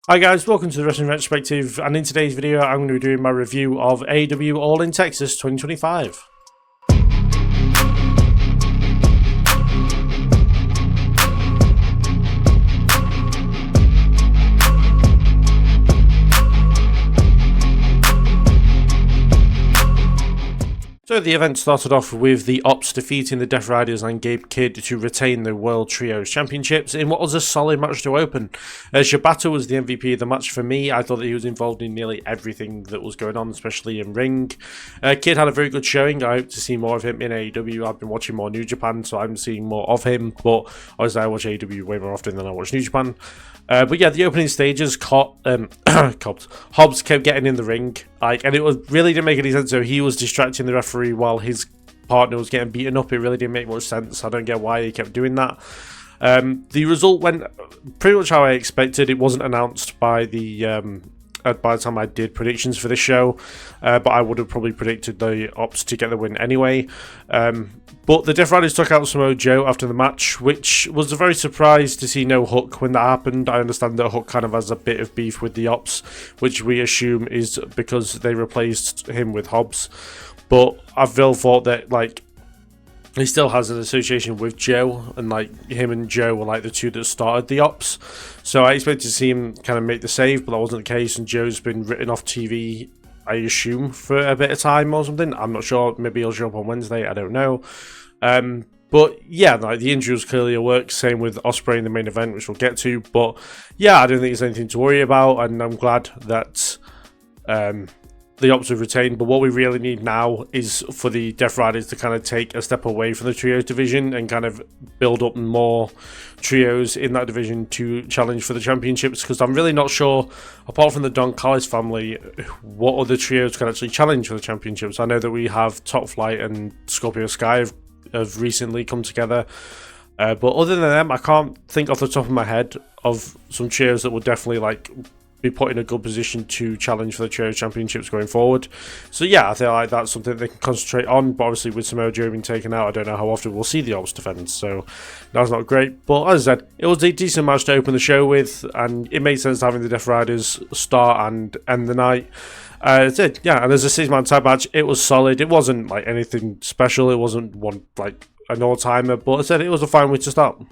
Hi guys, welcome to the Wrestling Retrospective, and in today's video I'm going to be doing my review of AEW All In Texas 2025. So the event started off with the Ops defeating the Death Riders and Gabe Kidd to retain the World Trios Championships in what was a solid match to open. Shibata was the MVP of the match for me. I thought that he was involved in nearly everything that was going on, especially in ring. Kidd had a very good showing. I hope to see more of him in AEW. I've been watching more New Japan, so I'm seeing more of him, but obviously I watch AEW way more often than I watch New Japan. But yeah, the opening stages, Hobbs kept getting in the ring, and it really didn't make any sense. So he was distracting the referee while his partner was getting beaten up. It really didn't make much sense. I don't get why he kept doing that. The result went pretty much how I expected. It wasn't announced by the time I did predictions for this show, but I would have probably predicted the Ops to get the win anyway. But the Death Riders took out Samoa Joe after the match, which was a very surprise to see no Hook when that happened. I understand that Hook kind of has a bit of beef with the Ops, which we assume is because they replaced him with Hobbs. But I still thought that, he still has an association with Joe, and him and Joe were the two that started the Ops. So I expected to see him kind of make the save, but that wasn't the case, and Joe's been written off TV, I assume, for a bit of time or something. I'm not sure. Maybe he'll show up on Wednesday. I don't know. But yeah, the injury was clearly a work. Same with Ospreay in the main event, which we'll get to. But yeah, I don't think there's anything to worry about, and I'm glad that the Ops have retained. But what we really need now is for the Death Riders to kind of take a step away from the Trios division and kind of build up more trios in that division to challenge for the championships, because I'm really not sure, apart from the Don Callis family, what other trios can actually challenge for the championships. I know that we have Top Flight and Scorpio Sky have recently come together, but other than them, I can't think off the top of my head of some trios that would definitely be put in a good position to challenge for the Trio Championships going forward. So yeah, I feel like that's something they can concentrate on, but obviously with Samoa Joe being taken out, I don't know how often we'll see the Ops defense, so that's not great. But as I said, it was a decent match to open the show with, and it made sense having the Death Riders start and end the night. It did, yeah, and as a 6-man tag match, it was solid. It wasn't anything special, it wasn't one an all-timer, but as I said, it was a fine way to start.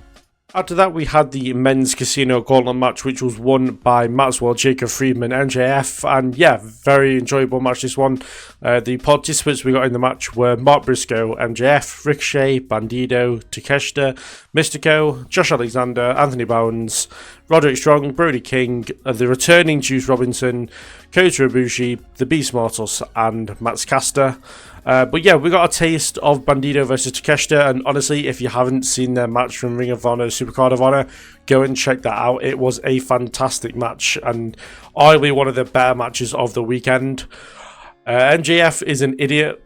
After that, we had the men's casino gauntlet match, which was won by Maxwell, Jacob Friedman, MJF, and yeah, very enjoyable match this one. The participants we got in the match were Mark Briscoe, MJF, Ricochet, Bandido, Takeshita, Mystico, Josh Alexander, Anthony Bowens, Roderick Strong, Brody King, the returning Juice Robinson, Kota Ibushi, the Beast Mortis, and Max Caster. But yeah, we got a taste of Bandido versus Takeshita, and honestly, if you haven't seen their match from Ring of Honor, Supercard of Honor, go and check that out. It was a fantastic match, and arguably one of the better matches of the weekend. MJF is an idiot.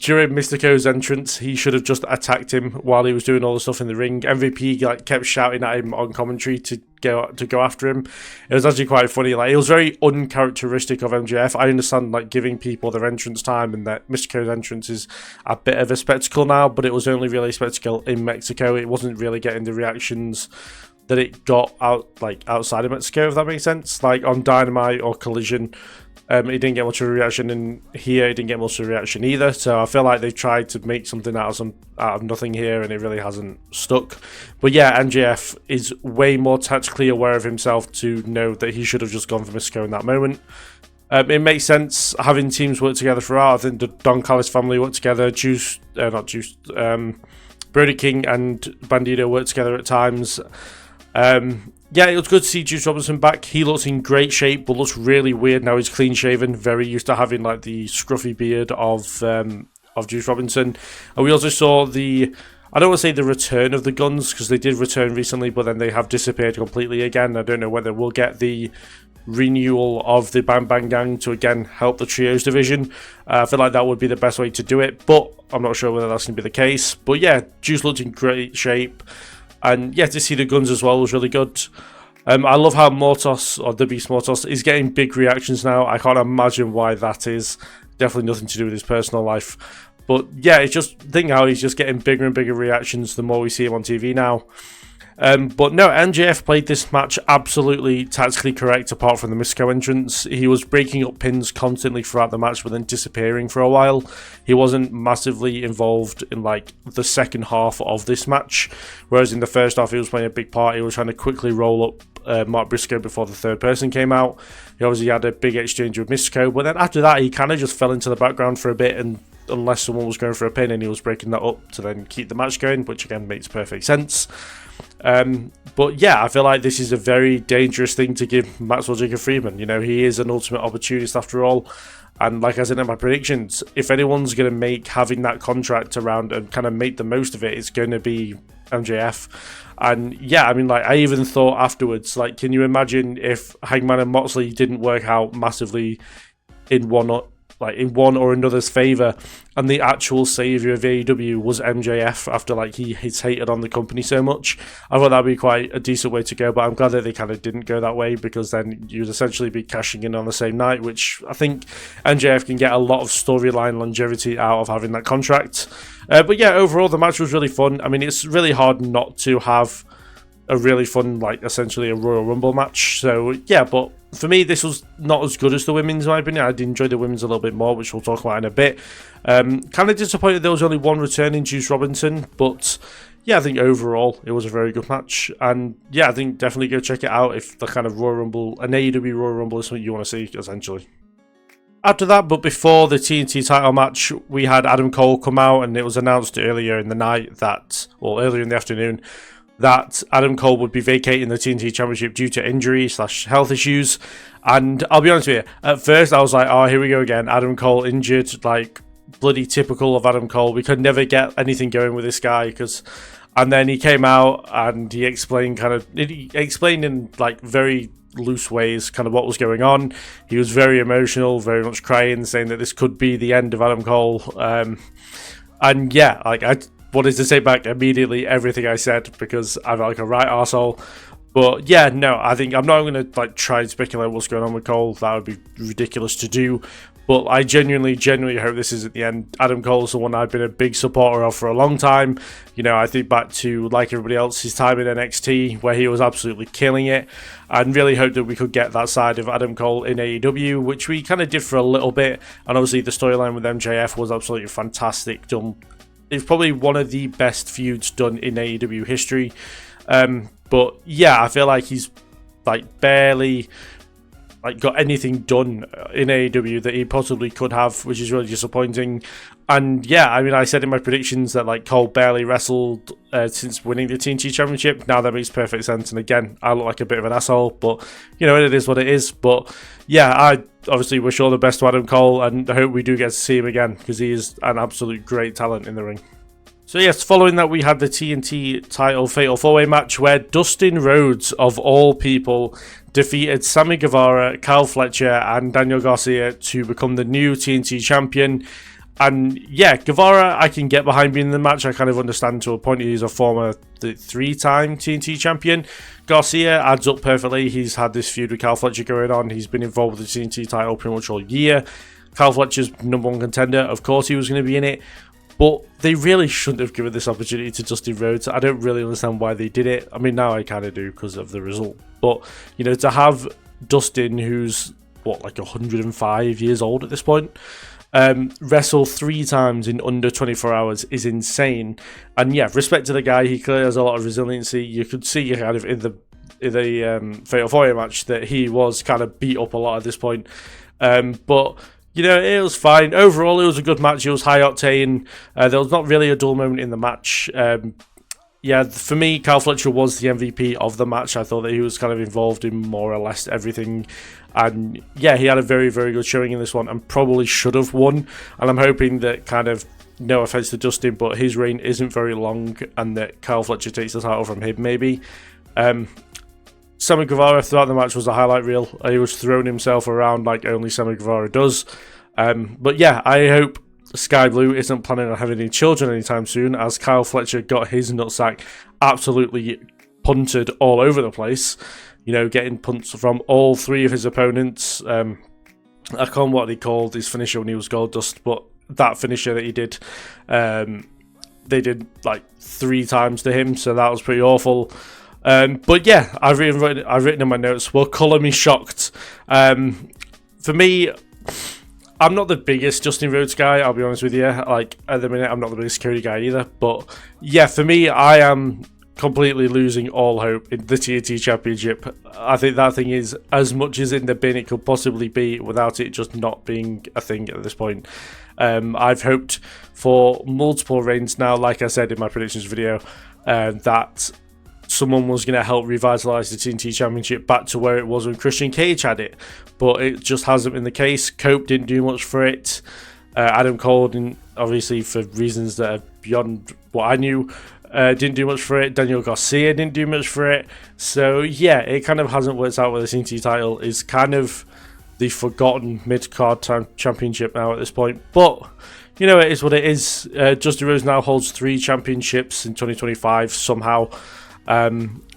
During Mystico's entrance, he should have just attacked him while he was doing all the stuff in the ring. MVP kept shouting at him on commentary to go after him. It was actually quite funny. It was very uncharacteristic of MJF. I understand giving people their entrance time, and that Mystico's entrance is a bit of a spectacle now, but it was only really a spectacle in Mexico. It wasn't really getting the reactions that it got outside of Mexico, if that makes sense. On Dynamite or Collision, it didn't get much of a reaction, and here it didn't get much of a reaction either. So I feel like they've tried to make something out of nothing here, and it really hasn't stuck. But yeah, MJF is way more tactically aware of himself to know that he should have just gone for Mystico in that moment. It makes sense having teams work together throughout. I think the Don Callis family worked together. Brody King and Bandido worked together at times. Yeah, it was good to see Juice Robinson back. He looks in great shape, but looks really weird now. He's clean shaven, very used to having the scruffy beard of Juice Robinson. And we also saw I don't want to say the return of the Guns, because they did return recently, but then they have disappeared completely again. I don't know whether we'll get the renewal of the Bang Bang Gang to again help the Trios division. I feel like that would be the best way to do it, but I'm not sure whether that's going to be the case. But yeah, Juice looked in great shape. And yeah, to see the Guns as well was really good. I love how Mortis, or the Beast Mortis, is getting big reactions now. I can't imagine why that is. Definitely nothing to do with his personal life. But yeah, it's just, think how he's just getting bigger and bigger reactions the more we see him on TV now. But no, MJF played this match absolutely tactically correct apart from the Mystico entrance. He was breaking up pins constantly throughout the match but then disappearing for a while. He wasn't massively involved in like the second half of this match, whereas in the first half he was playing a big part. He was trying to quickly roll up Mark Briscoe before the third person came out. He obviously had a big exchange with Mystico, but then after that he kind of just fell into the background for a bit, and unless someone was going for a pin, and he was breaking that up to then keep the match going, which again makes perfect sense. But yeah, I feel like this is a very dangerous thing to give Maxwell Jacob Friedman. You know, he is an ultimate opportunist after all. And like I said in my predictions, if anyone's going to make having that contract around and kind of make the most of it, it's going to be MJF. And yeah, I mean, like, I even thought afterwards, like, can you imagine if Hangman and Moxley didn't work out massively in one or another's favour, and the actual saviour of AEW was MJF after like he's hated on the company so much? I thought that'd be quite a decent way to go, but I'm glad that they kind of didn't go that way, because then you'd essentially be cashing in on the same night, which I think MJF can get a lot of storyline longevity out of having that contract. But yeah, overall the match was really fun. I mean, it's really hard not to have a really fun, like, essentially a Royal Rumble match. So yeah, but for me, this was not as good as the women's, in my opinion. I did enjoy the women's a little bit more, which we'll talk about in a bit. Kind of disappointed there was only one return in Juice Robinson, but yeah, I think overall it was a very good match. And yeah, I think definitely go check it out if the kind of Royal Rumble, an AEW Royal Rumble is something you want to see, essentially. After that, but before the TNT title match, we had Adam Cole come out, and it was announced earlier in the night that, or earlier in the afternoon, that Adam Cole would be vacating the TNT Championship due to injury/health issues. And I'll be honest with you, at first I was like, oh, here we go again, Adam Cole injured, like, bloody typical of Adam Cole. We could never get anything going with this guy, and then he came out and he explained in like very loose ways kind of what was going on. He was very emotional, very much crying, saying that this could be the end of Adam Cole. And yeah, like, I wanted to say back immediately everything I said, because I'm like a right arsehole. But yeah, no, I think I'm not going to like try and speculate what's going on with Cole. That would be ridiculous to do. But I genuinely hope this is at the end. Adam Cole's the one I've been a big supporter of for a long time. You know, I think back to, like everybody else, his time in NXT, where he was absolutely killing it, and really hope that we could get that side of Adam Cole in AEW, which we kind of did for a little bit. And obviously the storyline with MJF was absolutely fantastic. It's probably one of the best feuds done in AEW history. But yeah, I feel like he's like barely like got anything done in AEW that he possibly could have, which is really disappointing. And yeah, I mean, I said in my predictions that like Cole barely wrestled since winning the TNT Championship. Now that makes perfect sense. And again, I look like a bit of an asshole, but you know, it is what it is. But yeah, I obviously wish all the best to Adam Cole, and I hope we do get to see him again, because he is an absolute great talent in the ring. So yes, following that, we had the TNT title Fatal 4-Way match, where Dustin Rhodes, of all people, defeated Sammy Guevara, Kyle Fletcher, and Daniel Garcia to become the new TNT champion. And yeah, Guevara, I can get behind being in the match. I kind of understand to a point. He's a former three-time TNT champion. Garcia adds up perfectly. He's had this feud with Kyle Fletcher going on. He's been involved with the TNT title pretty much all year. Kyle Fletcher's #1 contender. Of course he was going to be in it. But they really shouldn't have given this opportunity to Dustin Rhodes. I don't really understand why they did it. I mean, now I kind of do because of the result. But, you know, to have Dustin, who's, like 105 years old at this point, wrestle 3 times in under 24 hours is insane. And yeah, respect to the guy. He clearly has a lot of resiliency. You could see kind of in the Fatal 4-Way match that he was kind of beat up a lot at this point. But you know, it was fine. Overall, it was a good match. It was high octane. There was not really a dull moment in the match. Yeah, for me, Kyle Fletcher was the MVP of the match. I thought that he was kind of involved in more or less everything. And yeah, he had a very, very good showing in this one and probably should have won. And I'm hoping that, kind of, no offense to Dustin, but his reign isn't very long and that Kyle Fletcher takes the title from him, maybe. Sammy Guevara throughout the match was a highlight reel. He was throwing himself around like only Sammy Guevara does. But yeah, I hope Sky Blue isn't planning on having any children anytime soon, as Kyle Fletcher got his nutsack absolutely punted all over the place. You know, getting punts from all 3 of his opponents. I can't remember what they called his finisher when he was Goldust, but that finisher that he did, they did like 3 times to him, so that was pretty awful. But yeah, I've written in my notes, well, colour me shocked. For me, I'm not the biggest Justin Rhodes guy, I'll be honest with you. Like, at the minute, I'm not the biggest Cody guy either. But yeah, for me, I am completely losing all hope in the TNT Championship. I think that thing is as much as in the bin it could possibly be without it just not being a thing at this point. I've hoped for multiple reigns now, like I said in my predictions video, that someone was going to help revitalise the TNT Championship back to where it was when Christian Cage had it, but it just hasn't been the case. Cope didn't do much for it. Adam Cole didn't, obviously for reasons that are beyond what I knew, didn't do much for it. Daniel Garcia didn't do much for it. So yeah, it kind of hasn't worked out with the TNT title. It's kind of the forgotten mid-card championship now at this point. But you know, it is what it is. Justin Rhodes now holds 3 championships in 2025 somehow.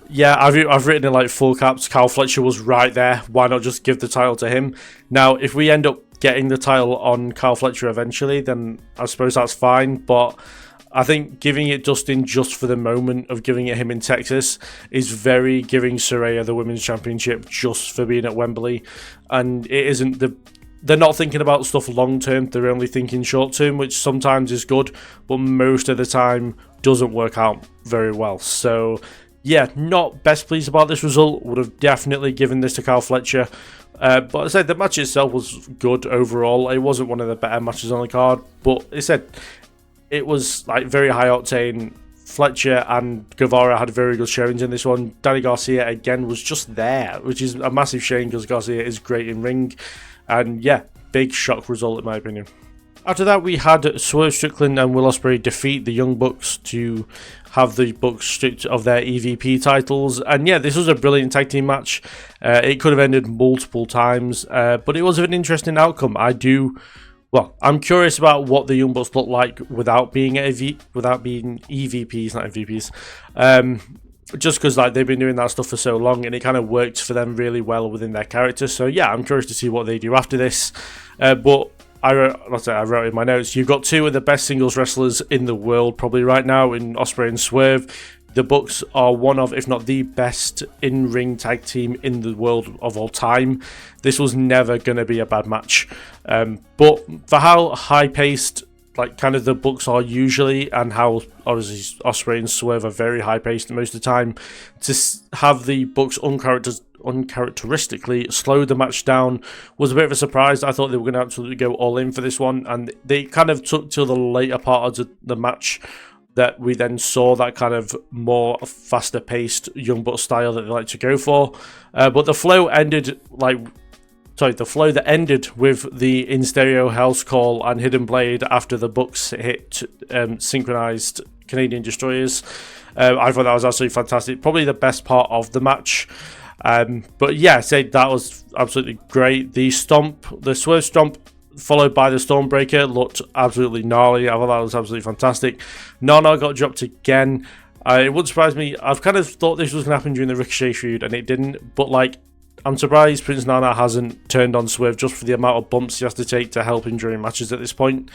Yeah, I've written in like full caps, Kyle Fletcher was right there. Why not just give the title to him? Now, if we end up getting the title on Kyle Fletcher eventually, then I suppose that's fine. But I think giving it Dustin just for the moment of giving it him in Texas is very giving Saraya the Women's Championship just for being at Wembley. And it isn't they're not thinking about stuff long term, they're only thinking short term, which sometimes is good, but most of the time doesn't work out very well. So yeah, not best pleased about this result. Would have definitely given this to Kyle Fletcher. But I said the match itself was good overall. It wasn't one of the better matches on the card, but I said it was like very high octane. Fletcher and Guevara had very good showings in this one. Danny Garcia again was just there, which is a massive shame because Garcia is great in ring. And yeah, big shock result in my opinion. After that, we had Swerve Strickland and Will Ospreay defeat the Young Bucks to have the Bucks stripped of their EVP titles. And yeah, this was a brilliant tag team match. It could have ended multiple times, but it was an interesting outcome. I'm curious about what the Young Bucks look like without being EVPs, not MVPs. Just because like they've been doing that stuff for so long, and it kind of worked for them really well within their character. So yeah, I'm curious to see what they do after this. But I wrote in my notes, you've got 2 of the best singles wrestlers in the world probably right now in Ospreay and Swerve. The Bucks are one of, if not the best in-ring tag team in the world of all time. This was never going to be a bad match. But for how high-paced like kind of the Bucks are usually, and how obviously Ospreay and Swerve are very high-paced most of the time, to have the Bucks uncharacteristically slow the match down was a bit of a surprise. I thought they were going to absolutely go all in for this one, and they kind of took till the later part of the match that we then saw that kind of more faster paced Young Bucks style that they like to go for. But the flow ended that ended with the In Stereo House Call and Hidden Blade after the Bucks hit synchronized Canadian Destroyers. I thought that was absolutely fantastic. Probably the best part of the match. But yeah, that was absolutely great. The Swerve Stomp followed by the Stormbreaker looked absolutely gnarly. I thought that was absolutely fantastic. Nana got dropped again. It wouldn't surprise me. I've kind of thought this was going to happen during the Ricochet feud, and it didn't. But like, I'm surprised Prince Nana hasn't turned on Swerve just for the amount of bumps he has to take to help him during matches at this point.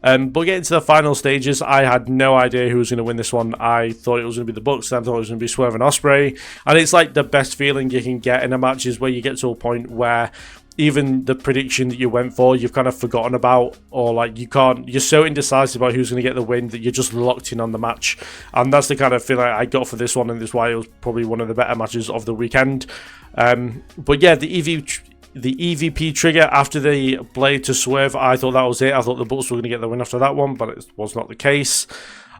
But getting to the final stages, I had no idea who was going to win this one. I thought it was going to be the Bucks, then I thought it was going to be Swerve and Ospreay. And it's like the best feeling you can get in a match is where you get to a point where even the prediction that you went for, you've kind of forgotten about, or like you're so indecisive about who's going to get the win that you're just locked in on the match. And that's the kind of feeling I got for this one, and that's why it was probably one of the better matches of the weekend. But yeah, the EVP trigger after the blade to Swerve, I thought that was it. I thought the Bucks were going to get the win after that one, but it was not the case.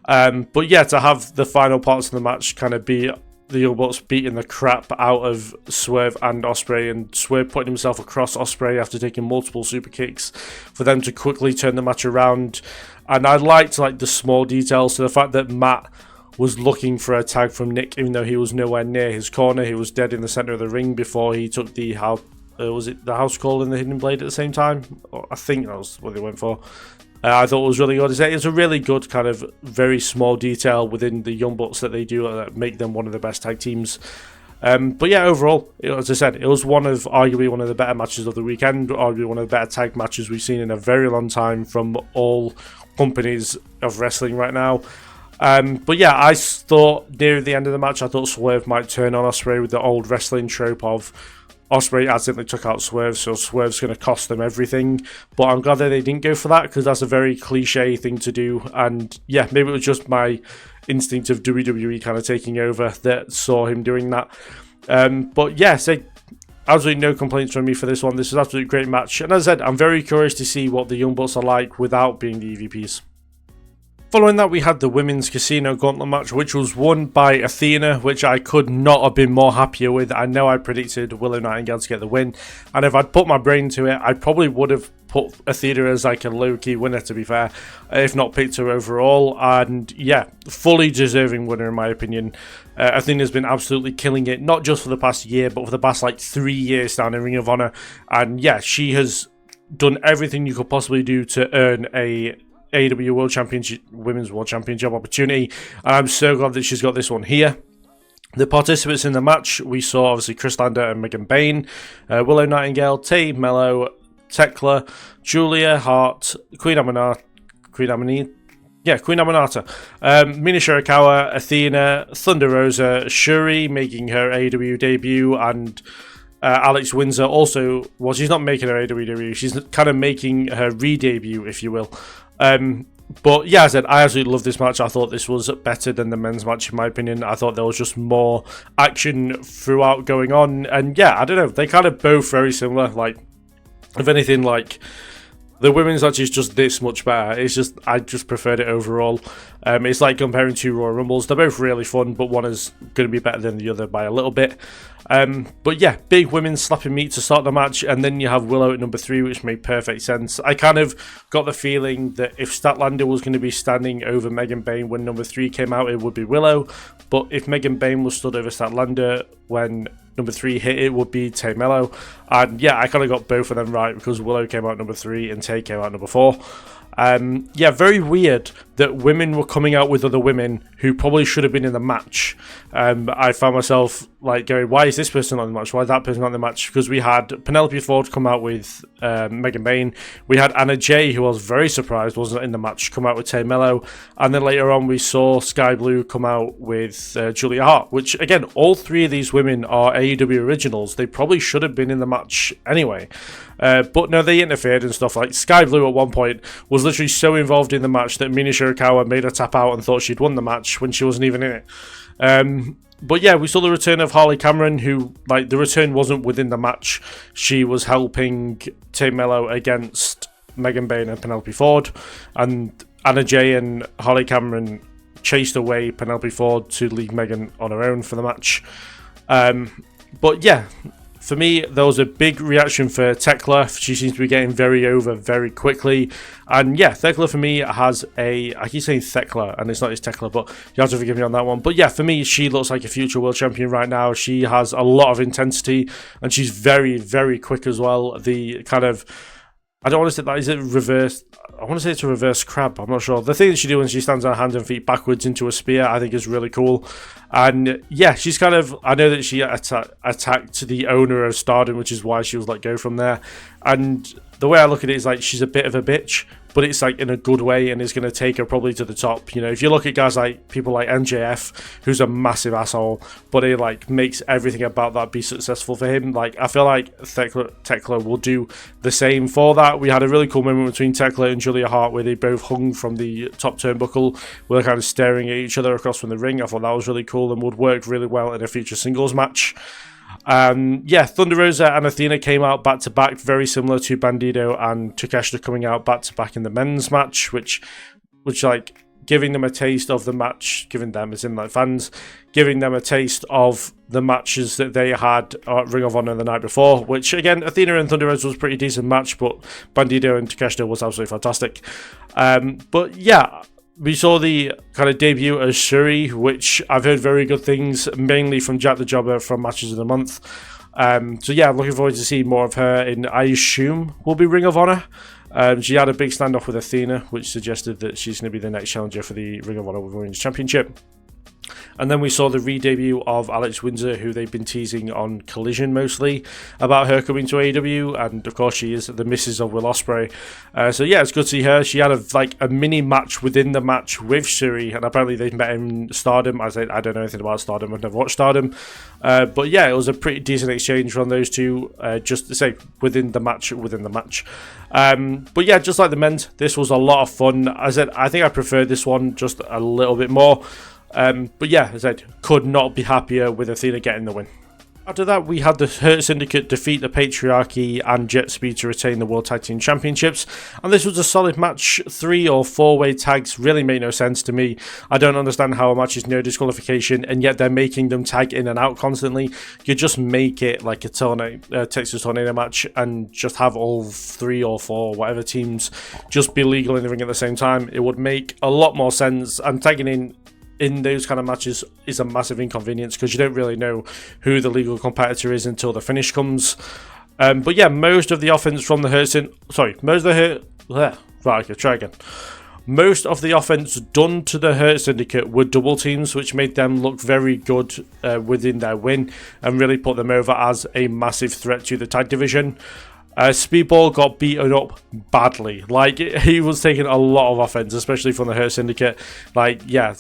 But yeah, to have the final parts of the match kind of be the Young Bucks beating the crap out of Swerve and Ospreay, and Swerve putting himself across Ospreay after taking multiple super kicks for them to quickly turn the match around. And I liked like the small details, to the fact that Matt was looking for a tag from Nick, even though he was nowhere near his corner. He was dead in the center of the ring before he took the house call and the Hidden Blade at the same time. I think that was what they went for. I thought it was really good. It's a really good kind of very small detail within the Young Bucks that they do that make them one of the best tag teams. But yeah, overall, as I said, it was arguably one of the better matches of the weekend, arguably one of the better tag matches we've seen in a very long time from all companies of wrestling right now. But yeah, I thought near the end of the match, I thought Swerve might turn on Ospreay with the old wrestling trope of Ospreay accidentally took out Swerve, so Swerve's going to cost them everything. But I'm glad that they didn't go for that, because that's a very cliche thing to do. And yeah, maybe it was just my instinct of WWE kind of taking over that saw him doing that. But yeah, so absolutely no complaints from me for this one. This is an absolutely great match. And as I said, I'm very curious to see what the Young Bucks are like without being the EVPs. Following that, we had the Women's Casino Gauntlet match, which was won by Athena, which I could not have been more happier with. I know I predicted Willow Nightingale to get the win, and if I'd put my brain to it, I probably would have put Athena as like a low-key winner, to be fair, if not picked her overall. And yeah, fully deserving winner in my opinion. Athena's been absolutely killing it, not just for the past year, but for the past like 3 years down in Ring of Honor. And yeah, she has done everything you could possibly do to earn a AEW World Championship, Women's World Championship opportunity, and I'm so glad that she's got this one here. The participants in the match, we saw obviously Chris Lander and Megan Bayne, Willow Nightingale, Tay Mello, Tekla, Julia Hart, Queen Aminata, Mina Shirakawa, Athena, Thunder Rosa, Shuri making her AEW debut, and Alex Windsor also, well, she's not making her AEW debut, she's kind of making her re-debut, if you will. But yeah, as I said, I absolutely love this match. I thought this was better than the men's match, in my opinion. I thought there was just more action throughout going on. And yeah, I don't know, they kind of both very similar. Like, if anything, like, the women's match is just this much better. It's just, I just preferred it overall. It's like comparing two Royal Rumbles. They're both really fun, but one is going to be better than the other by a little bit. But yeah, big women's slapping meat to start the match, and then you have Willow at number 3, which made perfect sense. I kind of got the feeling that if Statlander was going to be standing over Megan Bayne when number 3 came out, it would be Willow. But if Megan Bayne was stood over Statlander when number 3 hit, it would be Tay Mello. And yeah, I kind of got both of them right, because Willow came out number 3 and Tay came out number 4. Yeah, very weird that women were coming out with other women who probably should have been in the match. I found myself like going, why is this person not in the match? Why is that person not in the match? Because we had Penelope Ford come out with Megan Bayne. We had Anna Jay, who I was very surprised wasn't in the match, come out with Tay Mello. And then later on we saw Sky Blue come out with Julia Hart, which again, all 3 of these women are AEW originals. They probably should have been in the match anyway. But no, they interfered and stuff. Like Sky Blue at one point was literally so involved in the match that Mina Shirakawa made her tap out and thought she'd won the match when she wasn't even in it. But yeah, we saw the return of Harley Cameron, who, like, the return wasn't within the match. She was helping Tay Mello against Megan Bayne and Penelope Ford, and Anna Jay and Harley Cameron chased away Penelope Ford to leave Megan on her own for the match. But yeah, for me, there was a big reaction for Tekla. She seems to be getting very over very quickly. And yeah, Tekla for me has I keep saying Tekla, and it's not, it's Tekla, but you have to forgive me on that one. But yeah, for me, she looks like a future world champion right now. She has a lot of intensity, and she's very, very quick as well. The kind of, I don't want to say that, is it reverse? I want to say it's a reverse crab, I'm not sure. The thing that she does when she stands on her hands and feet backwards into a spear, I think is really cool. And yeah, she's kind of, I know that she attacked the owner of Stardom, which is why she was let go from there. And the way I look at it is like, she's a bit of a bitch, but it's like in a good way, and it's going to take her probably to the top. You know, if you look at guys like people like MJF, who's a massive asshole, but he like makes everything about that be successful for him. Like, I feel like Tekla will do the same for that. We had a really cool moment between Tekla and Julia Hart where they both hung from the top turnbuckle, were kind of staring at each other across from the ring. I thought that was really cool and would work really well in a future singles match. Yeah, Thunder Rosa and Athena came out back to back, very similar to Bandido and Takeshita coming out back to back in the men's match, which like giving them a taste of the match, giving them as in like fans, giving them a taste of the matches that they had at Ring of Honor the night before, which again, Athena and Thunder Rosa was a pretty decent match, but Bandido and Takeshita was absolutely fantastic. But yeah, we saw the kind of debut of Shuri, which I've heard very good things, mainly from Jack the Jobber from Matches of the Month. So yeah, I'm looking forward to seeing more of her in, I assume, will be Ring of Honor. She had a big standoff with Athena, which suggested that she's going to be the next challenger for the Ring of Honor Women's Championship. And then we saw the re-debut of Alex Windsor, who they've been teasing on Collision mostly, about her coming to AEW, and of course she is the missus of Will Ospreay. So yeah, it's good to see her. She had a mini match within the match with Shuri, and apparently they've met in Stardom. I don't know anything about Stardom, I've never watched Stardom. But yeah, it was a pretty decent exchange from those two, just to say, within the match. But yeah, just like the men's, this was a lot of fun. As I said, I think I preferred this one just a little bit more. But yeah, as I said, could not be happier with Athena getting the win. After that, we had the Hurt Syndicate defeat the Patriarchy and Jet Speed to retain the World Tag Team Championships. And this was a solid match. 3 or 4-way tags really make no sense to me. I don't understand how a match is no disqualification, and yet they're making them tag in and out constantly. You just make it like a Texas Tornado match and just have all 3 or 4, whatever teams, just be legal in the ring at the same time. It would make a lot more sense. And tagging in those kind of matches is a massive inconvenience because you don't really know who the legal competitor is until the finish comes. But yeah, most of the offense from the Most of the offense done to the Hurt Syndicate were double teams, which made them look very good within their win and really put them over as a massive threat to the tag division. Speedball got beaten up badly. Like, he was taking a lot of offense, especially from the Hurt Syndicate. Like, yeah,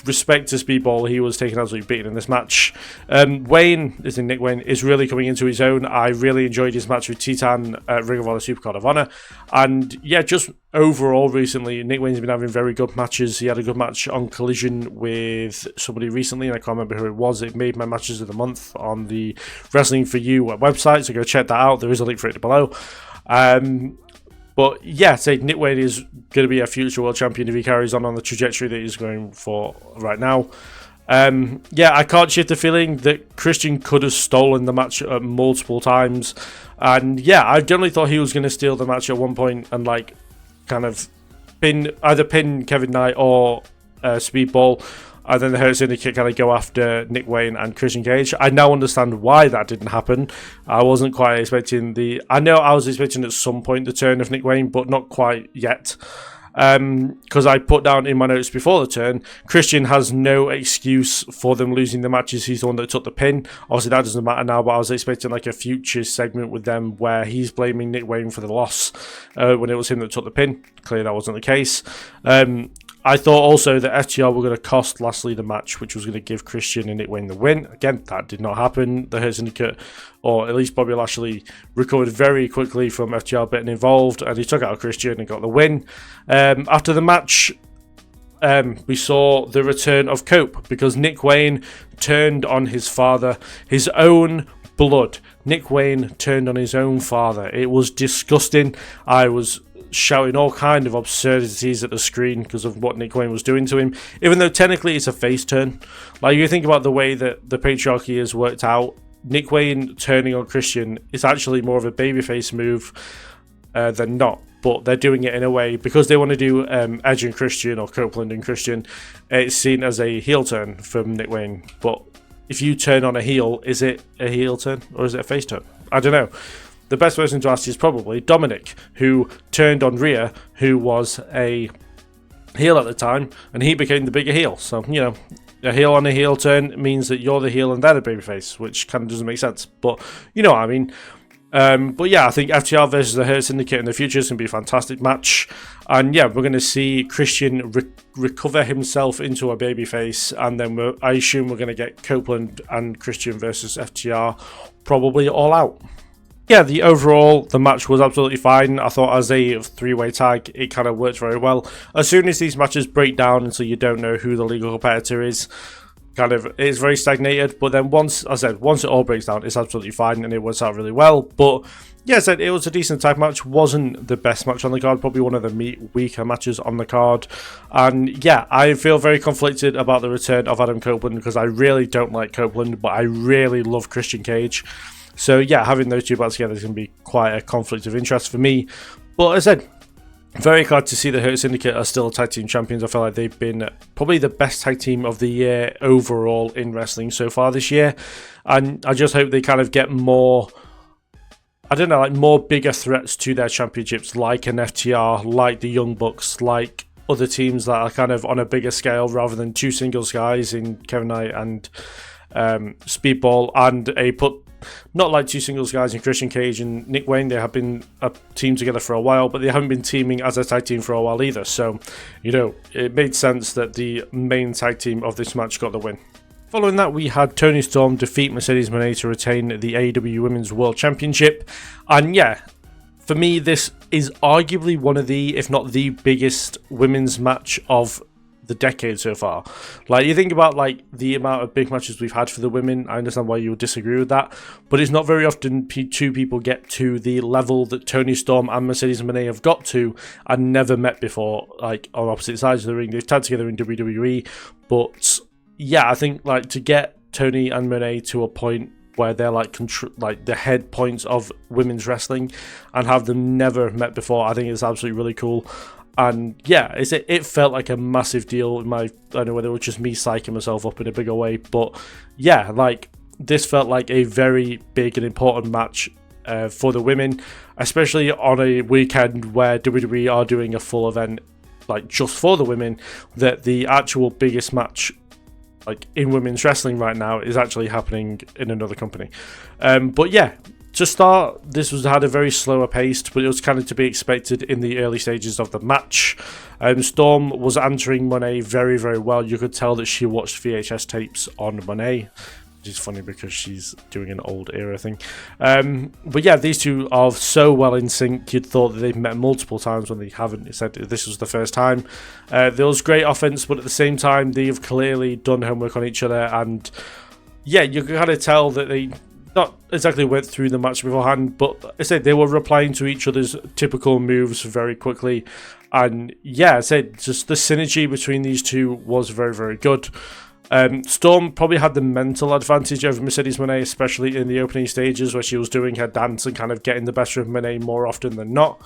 respect to Speedball. He was taking absolutely beaten in this match. Nick Wayne, is really coming into his own. I really enjoyed his match with Titan at Ring of Honor Supercard of Honor. And yeah, just overall recently, Nick Wayne's been having very good matches. He had a good match on Collision with somebody recently, and I can't remember who it was. It made my matches of the month on the Wrestling For You website, so go check that out. There is a link for it below. But yeah, Nick Wayne is going to be a future world champion if he carries on the trajectory that he's going for right now. Yeah, I can't shift the feeling that Christian could have stolen the match multiple times. And yeah, I generally thought he was going to steal the match at one point and like kind of either pin Kevin Knight or Speedball, and then the Hurt Syndicate kind of go after Nick Wayne and Christian Cage. I now understand why that didn't happen. I wasn't quite expecting I was expecting at some point the turn of Nick Wayne, but not quite yet. Because I put down in my notes before the turn, Christian has no excuse for them losing the matches. He's the one that took the pin. Obviously that doesn't matter now, but I was expecting like a future segment with them where he's blaming Nick Wayne for the loss when it was him that took the pin. Clearly that wasn't the case. I thought also that FTR were going to cost Lashley the match, which was going to give Christian and Nick Wayne the win. Again, that did not happen. The Hurt Syndicate, or at least Bobby Lashley, recovered very quickly from FTR getting involved, and he took out Christian and got the win. After the match, we saw the return of Cope, because Nick Wayne turned on his father, his own blood. Nick Wayne turned on his own father. It was disgusting. I was shouting all kind of absurdities at the screen because of what Nick Wayne was doing to him, even though technically it's a face turn. Like, you think about the way that the patriarchy has worked out, Nick Wayne turning on Christian is actually more of a babyface move than not, but they're doing it in a way because they want to do Edge and Christian or Copeland and Christian. It's seen as a heel turn from Nick Wayne, but if you turn on a heel, is it a heel turn or is it a face turn? I don't know. The best person to ask is probably Dominic, who turned on Rhea, who was a heel at the time, and he became the bigger heel. So, you know, a heel on a heel turn means that you're the heel and they're the babyface, which kind of doesn't make sense. But you know what I mean. But yeah, I think FTR versus the Hurt Syndicate in the future is going to be a fantastic match. And yeah, we're going to see Christian recover himself into a babyface, and then I assume we're going to get Copeland and Christian versus FTR probably all out. Yeah, the match was absolutely fine. I thought as a 3-way tag, it kind of worked very well. As soon as these matches break down until you don't know who the legal competitor is, it's very stagnated. But then once it all breaks down, it's absolutely fine and it works out really well. But yeah, it was a decent tag match. Wasn't the best match on the card, probably one of the weaker matches on the card. And yeah, I feel very conflicted about the return of Adam Copeland because I really don't like Copeland, but I really love Christian Cage. So yeah, having those two back together is going to be quite a conflict of interest for me. But as I said, very glad to see the Hurt Syndicate are still tag team champions. I feel like they've been probably the best tag team of the year overall in wrestling so far this year. And I just hope they kind of get more, more bigger threats to their championships, like an FTR, like the Young Bucks, like other teams that are kind of on a bigger scale rather than two singles guys in Kevin Knight and Speedball, and not like two singles guys in Christian Cage and Nick Wayne. They have been a team together for a while, but they haven't been teaming as a tag team for a while either. So, it made sense that the main tag team of this match got the win. Following that, we had Toni Storm defeat Mercedes Moné to retain the AEW Women's World Championship. And yeah, for me, this is arguably one of the, if not the biggest women's match of the decade so far. Like, you think about like the amount of big matches we've had for the women, I understand why you would disagree with that, but it's not very often two people get to the level that Toni Storm and Mercedes Moné have got to and never met before, like on opposite sides of the ring. They've tagged together in WWE, but yeah, I think like to get Toni and Moné to a point where they're like the head points of women's wrestling and have them never met before, I think it's absolutely really cool. And yeah, it felt like a massive deal. I don't know whether it was just me psyching myself up in a bigger way, but yeah, like this felt like a very big and important match for the women, especially on a weekend where WWE are doing a full event like just for the women. That the actual biggest match like in women's wrestling right now is actually happening in another company. But yeah, to start, this had a very slower pace, but it was kind of to be expected in the early stages of the match. Storm was answering Moné very, very well. You could tell that she watched VHS tapes on Moné, which is funny because she's doing an old era thing. But yeah, these two are so well in sync. You'd thought that they've met multiple times when they haven't. It said this was the first time. There was great offense, but at the same time, they've clearly done homework on each other. And yeah, you can kind of tell that they not exactly went through the match beforehand, but I said they were replying to each other's typical moves very quickly. And yeah, I said just the synergy between these two was very, very good. Storm probably had the mental advantage over Mercedes Moné, especially in the opening stages where she was doing her dance and kind of getting the best of Moné more often than not.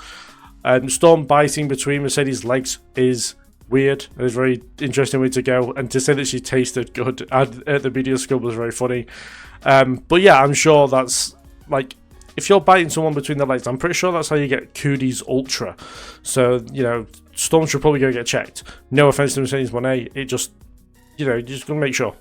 Storm biting between Mercedes' legs is weird. It's a very interesting way to go, and to say that she tasted good at the media scrum was very funny. But yeah, I'm sure that's like, if you're biting someone between the legs, I'm pretty sure that's how you get Cooties Ultra. So, Storm should probably go get checked. No offense to Mercedes Moné, it just, you're just going to make sure.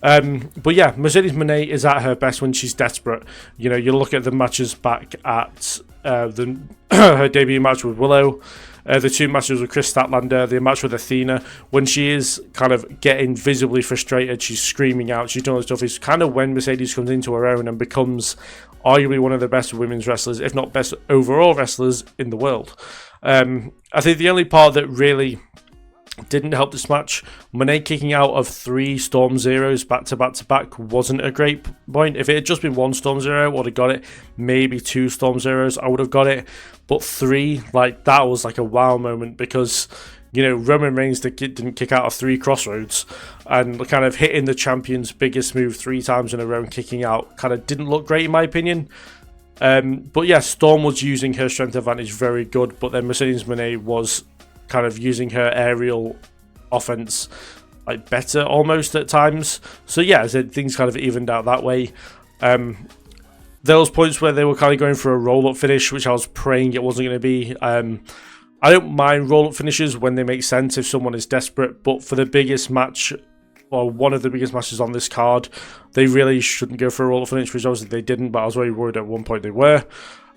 But yeah, Mercedes Moné is at her best when she's desperate. You look at the matches back at her debut match with Willow, the two matches with Chris Statlander, the match with Athena. When she is kind of getting visibly frustrated, she's screaming out, she's doing all this stuff. It's kind of when Mercedes comes into her own and becomes arguably one of the best women's wrestlers, if not best overall wrestlers in the world. I think the only part that really didn't help this match, Moné kicking out of 3 Storm Zeros back to back to back wasn't a great point. If it had just been 1 Storm Zero, I would have got it. Maybe 2 Storm Zeros, I would have got it. But 3, like, that was like a wow moment because, Roman Reigns didn't kick out of 3 Crossroads, and kind of hitting the champion's biggest move 3 times in a row and kicking out kind of didn't look great in my opinion. But yeah, Storm was using her strength advantage very good, but then Mercedes Moné was kind of using her aerial offense like better almost at times. So yeah, things kind of evened out that way. There was points where they were kind of going for a roll-up finish, which I was praying it wasn't going to be. I don't mind roll-up finishes when they make sense if someone is desperate, but for the biggest match, or one of the biggest matches on this card, they really shouldn't go for a roll-up finish, which obviously they didn't, but I was very worried at one point they were.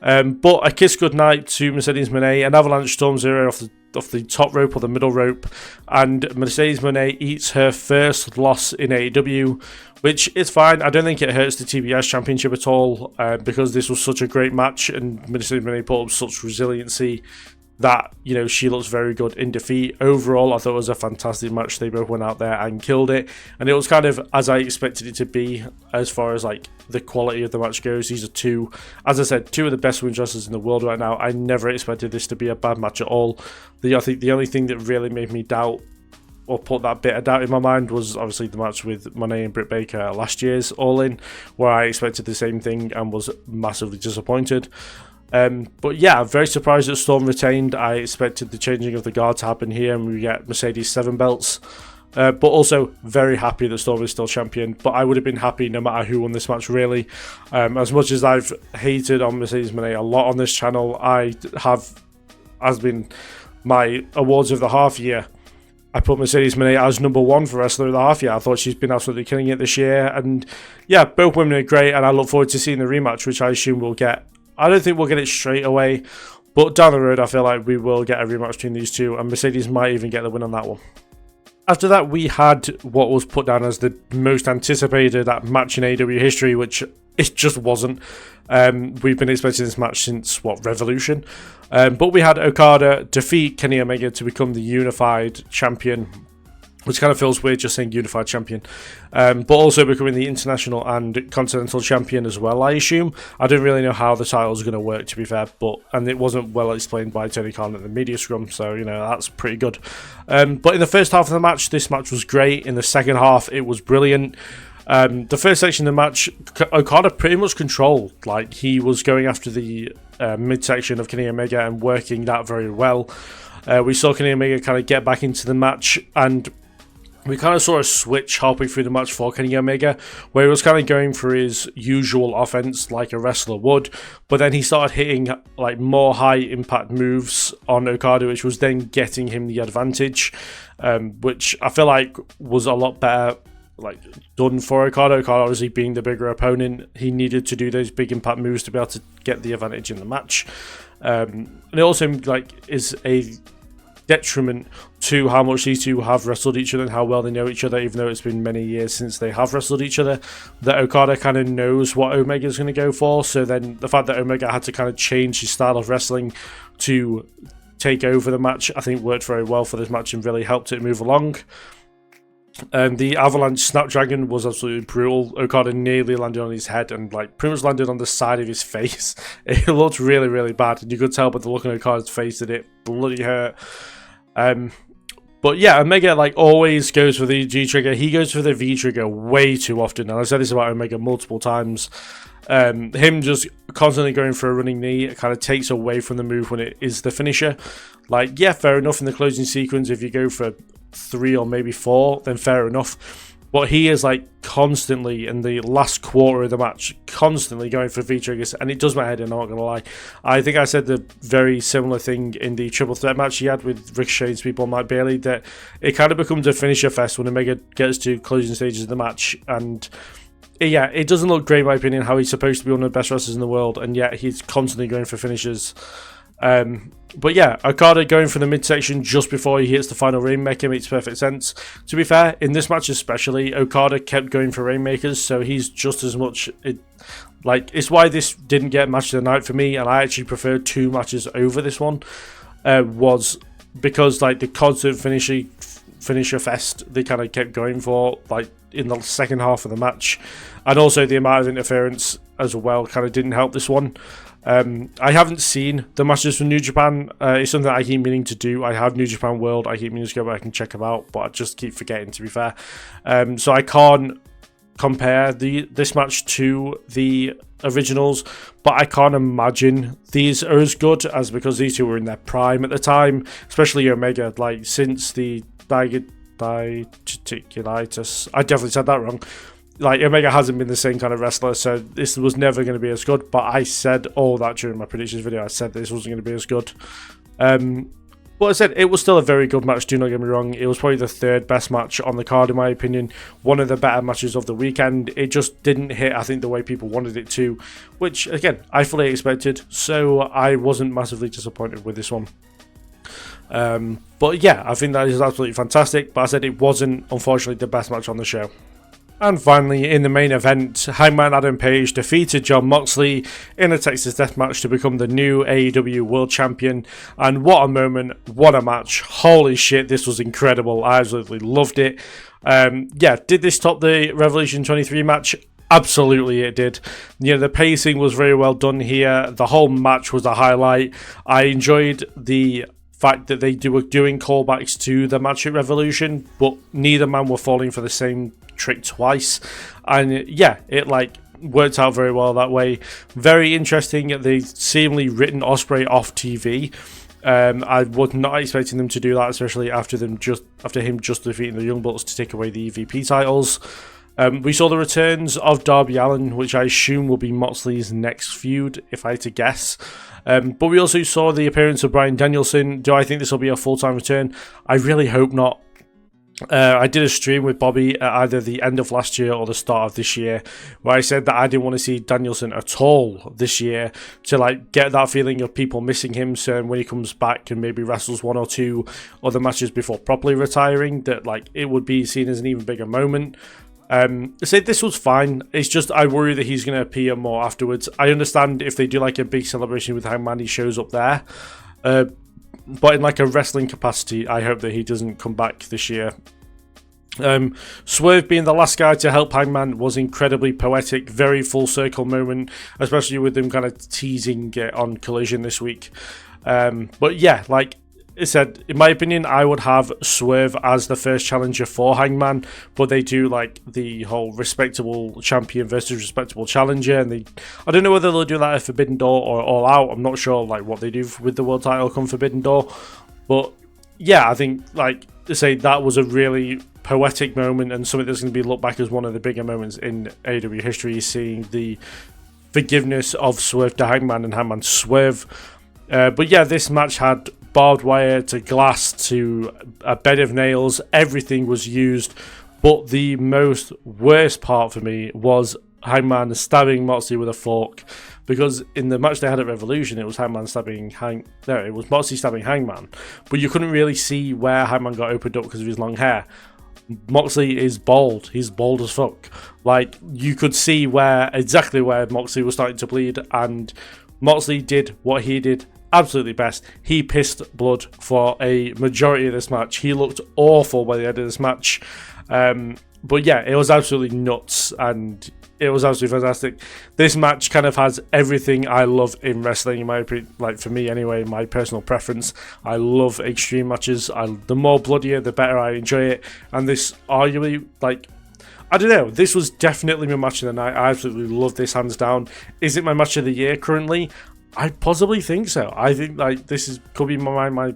But a kiss goodnight to Mercedes Moné, an avalanche Storm Zero off the top rope or the middle rope, and Mercedes Moné eats her first loss in AEW, which is fine. I don't think it hurts the TBS Championship at all, because this was such a great match and Mercedes Moné put up such resiliency that, she looks very good in defeat. Overall, I thought it was a fantastic match. They both went out there and killed it, and it was kind of as I expected it to be as far as like the quality of the match goes. These are two, as I said, two of the best women's wrestlers in the world right now. I never expected this to be a bad match at all. I think the only thing that really made me doubt or put that bit of doubt in my mind was obviously the match with Moné and Britt Baker at last year's All In, where I expected the same thing and was massively disappointed. But yeah, I'm very surprised that Storm retained. I expected the changing of the guard to happen here and we get Mercedes 7 belts. But also very happy that Storm is still champion. But I would have been happy no matter who won this match, really. As much as I've hated on Mercedes Moné a lot on this channel, I have been my awards of the half year, I put Mercedes Moné as number 1 for wrestler of the half year. I thought she's been absolutely killing it this year. And yeah, both women are great, and I look forward to seeing the rematch, which I assume we'll get. I don't think we'll get it straight away, but down the road, I feel like we will get a rematch between these two, and Mercedes might even get the win on that one. After that, we had what was put down as the most anticipated match in AEW history, which it just wasn't. We've been expecting this match since, Revolution? But we had Okada defeat Kenny Omega to become the unified champion, which kind of feels weird just saying unified champion, but also becoming the international and continental champion as well, I assume. I don't really know how the title's going to work, to be fair, and it wasn't well explained by Tony Khan at the media scrum, so, that's pretty good. But in the first half of the match, this match was great. In the second half, it was brilliant. The first section of the match, Okada pretty much controlled. Like, he was going after the midsection of Kenny Omega and working that very well. We saw Kenny Omega kind of get back into the match, and we kind of saw a switch halfway through the match for Kenny Omega, where he was kind of going for his usual offense like a wrestler would, but then he started hitting like more high impact moves on Okada, which was then getting him the advantage, which I feel like was a lot better done for Okada. Okada obviously being the bigger opponent, he needed to do those big impact moves to be able to get the advantage in the match. And it also is a detriment to how much these two have wrestled each other and how well they know each other, even though it's been many years since they have wrestled each other, that Okada kind of knows what Omega's going to go for. So then the fact that Omega had to kind of change his style of wrestling to take over the match, I think worked very well for this match and really helped it move along. The Avalanche Snapdragon was absolutely brutal. Okada nearly landed on his head and pretty much landed on the side of his face. It looked really, really bad, and you could tell by the look on Okada's face that it bloody hurt. But yeah, Omega always goes for the G trigger. He goes for the V trigger way too often, and I said this about Omega multiple times. Him just constantly going for a running knee, it kind of takes away from the move when it is the finisher. Yeah, fair enough in the closing sequence, if you go for 3 or maybe 4, then fair enough. But he is constantly in the last quarter of the match, constantly going for V-triggers, and it does my head in, I'm not going to lie. I think I said the very similar thing in the triple threat match he had with Ricochet and people Mike Bailey, that it kind of becomes a finisher fest when Omega gets to closing stages of the match, and yeah, it doesn't look great in my opinion how he's supposed to be one of the best wrestlers in the world, and yet he's constantly going for finishes. But yeah, Okada going for the midsection just before he hits the final Rainmaker makes perfect sense. To be fair, in this match especially, Okada kept going for Rainmakers, so he's just as much... it's why this didn't get match of the night for me, and I actually preferred 2 matches over this one, was because the constant finisher fest they kind of kept going for in the second half of the match, and also the amount of interference as well kind of didn't help this one. I haven't seen the matches from New Japan. It's something that I keep meaning to do. I have New Japan World. I keep meaning to go back and check them out, but I just keep forgetting, to be fair. So I can't compare this match to the originals, but I can't imagine these are as good as, because these two were in their prime at the time, especially Omega. Since the diverticulitis, I definitely said that wrong. Omega hasn't been the same kind of wrestler, so this was never going to be as good. But I said all that during my predictions video. I said this wasn't going to be as good. But I said it was still a very good match, do not get me wrong. It was probably the 3rd best match on the card, in my opinion. One of the better matches of the weekend. It just didn't hit, I think, the way people wanted it to, which, again, I fully expected. So I wasn't massively disappointed with this one. But yeah, I think that is absolutely fantastic. But I said it wasn't, unfortunately, the best match on the show. And finally, in the main event, Hangman Adam Page defeated Jon Moxley in a Texas death match to become the new AEW World Champion. And what a moment, what a match. Holy shit, this was incredible. I absolutely loved it. Yeah, did this top the Revolution 23 match? Absolutely it did. The pacing was very well done here. The whole match was a highlight. I enjoyed the fact that they were doing callbacks to the match at Revolution, but neither man were falling for the same trick twice, and yeah, it worked out very well that way. Very interesting. They seemingly written Ospreay off TV. I was not expecting them to do that, especially after him just defeating the Young Bucks to take away the EVP titles. We saw the returns of Darby Allin, which I assume will be Moxley's next feud, if I had to guess. But we also saw the appearance of Bryan Danielson. Do I think this will be a full-time return? I really hope not. I did a stream with Bobby at either the end of last year or the start of this year, where I said that I didn't want to see Danielson at all this year, to like get that feeling of people missing him. So when he comes back and maybe wrestles 1 or 2 other matches before properly retiring, that like it would be seen as an even bigger moment. So this was fine. It's just I worry that he's going to appear more afterwards. I understand if they do like a big celebration with Hangman, he shows up there. But in like a wrestling capacity, I hope that he doesn't come back this year. Swerve being the last guy to help Hangman was incredibly poetic, very full circle moment, especially with them kind of teasing it on Collision this week. But yeah, like I said, in my opinion, I would have Swerve as the first challenger for Hangman, but they do like the whole respectable champion versus respectable challenger, and I don't know whether they'll do that at Forbidden Door or All Out. I'm not sure like what they do with the world title come Forbidden Door, but yeah, I think like to say that was a really poetic moment and something that's going to be looked back as one of the bigger moments in AEW history, seeing the forgiveness of Swerve to Hangman and Hangman to Swerve. But yeah, this match had barbed wire to glass to a bed of nails. Everything was used, but the worst part for me was Hangman stabbing Moxley with a fork, because in the match they had at Revolution, it was Hangman stabbing it was Moxley stabbing Hangman, but you couldn't really see where Hangman got opened up because of his long hair. Moxley is bald. He's bald as fuck. Like, you could see exactly where Moxley was starting to bleed, and Moxley did what he did absolutely best. He pissed blood for a majority of this match. He looked awful by the end of this match. But yeah, it was absolutely nuts, and it was absolutely fantastic. This match kind of has everything I love in wrestling, in my opinion. Like, for me anyway, my personal preference. I love extreme matches. The more bloodier, the better I enjoy it. And this arguably, like, I don't know, this was definitely my match of the night. I absolutely love this, hands down. Is it my match of the year currently? I possibly think so. I think like this could be my match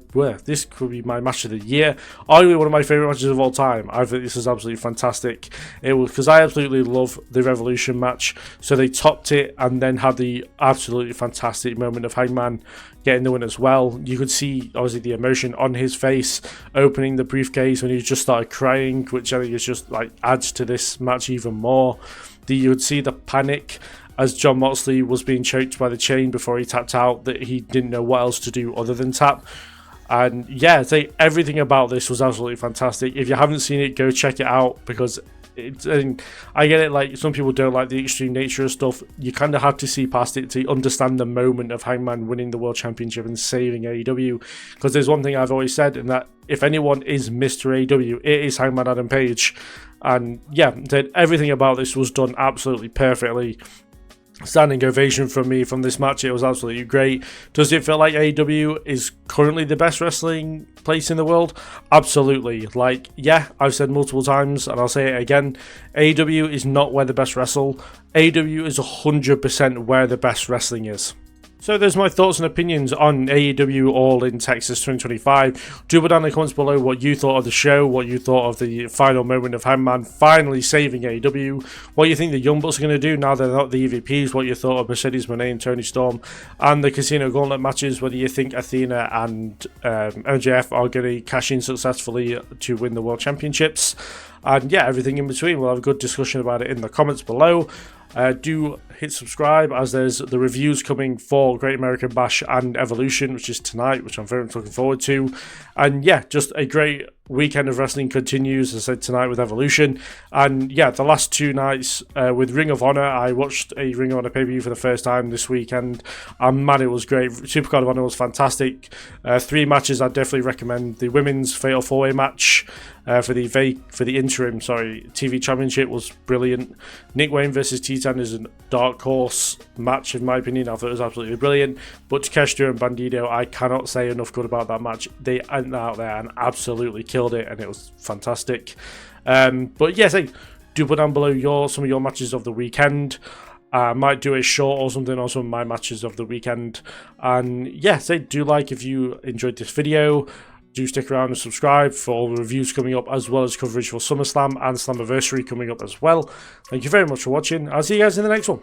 of the year. Arguably one of my favorite matches of all time. I think this is absolutely fantastic. It was because I absolutely love the Revolution match. So they topped it and then had the absolutely fantastic moment of Hangman getting the win as well. You could see obviously the emotion on his face opening the briefcase when he just started crying, which I think is just like adds to this match even more. You would see the panic as Jon Moxley was being choked by the chain before he tapped out, that he didn't know what else to do other than tap. And yeah, everything about this was absolutely fantastic. If you haven't seen it, go check it out, because I get it, like some people don't like the extreme nature of stuff. You kind of have to see past it to understand the moment of Hangman winning the World Championship and saving AEW. Because there's one thing I've always said, and that if anyone is Mr. AEW, it is Hangman Adam Page. And yeah, everything about this was done absolutely perfectly. Standing ovation from me from this match. It was absolutely great. Does it feel like AEW is currently the best wrestling place in the world? Absolutely. Like, yeah, I've said multiple times and I'll say it again. AEW is not where the best wrestle. AEW is 100% where the best wrestling is. So there's my thoughts and opinions on AEW All In Texas 2025. Do put down in the comments below what you thought of the show, what you thought of the final moment of Hangman finally saving AEW, what you think the Young Bucks are going to do now they're not the EVPs, what you thought of Mercedes Moné and Toni Storm, and the Casino Gauntlet matches, whether you think Athena and MJF are going to cash in successfully to win the World Championships, and yeah, everything in between. We'll have a good discussion about it in the comments below. Do hit subscribe, as there's the reviews coming for Great American Bash and Evolution, which is tonight, which I'm very much looking forward to. And yeah, just a great weekend of wrestling continues, as I said, tonight with Evolution. And yeah, the last 2 nights with Ring of Honor, I watched a Ring of Honor pay-per-view for the first time this weekend, and man, it was great. Supercard of Honor was fantastic. 3 matches I'd definitely recommend. The women's Fatal 4-Way match for the interim TV Championship was brilliant. Nick Wayne versus Titan is a dark horse match in my opinion. I thought it was absolutely brilliant. But Takeshita and Bandido, I cannot say enough good about that match. They went out there and absolutely killed it, and it was fantastic. But yes, do put down below some of your matches of the weekend. I might do a short or something on some of my matches of the weekend. And yeah, do like if you enjoyed this video. Do stick around and subscribe for all the reviews coming up, as well as coverage for SummerSlam and Slammiversary coming up as well. Thank you very much for watching. I'll see you guys in the next one.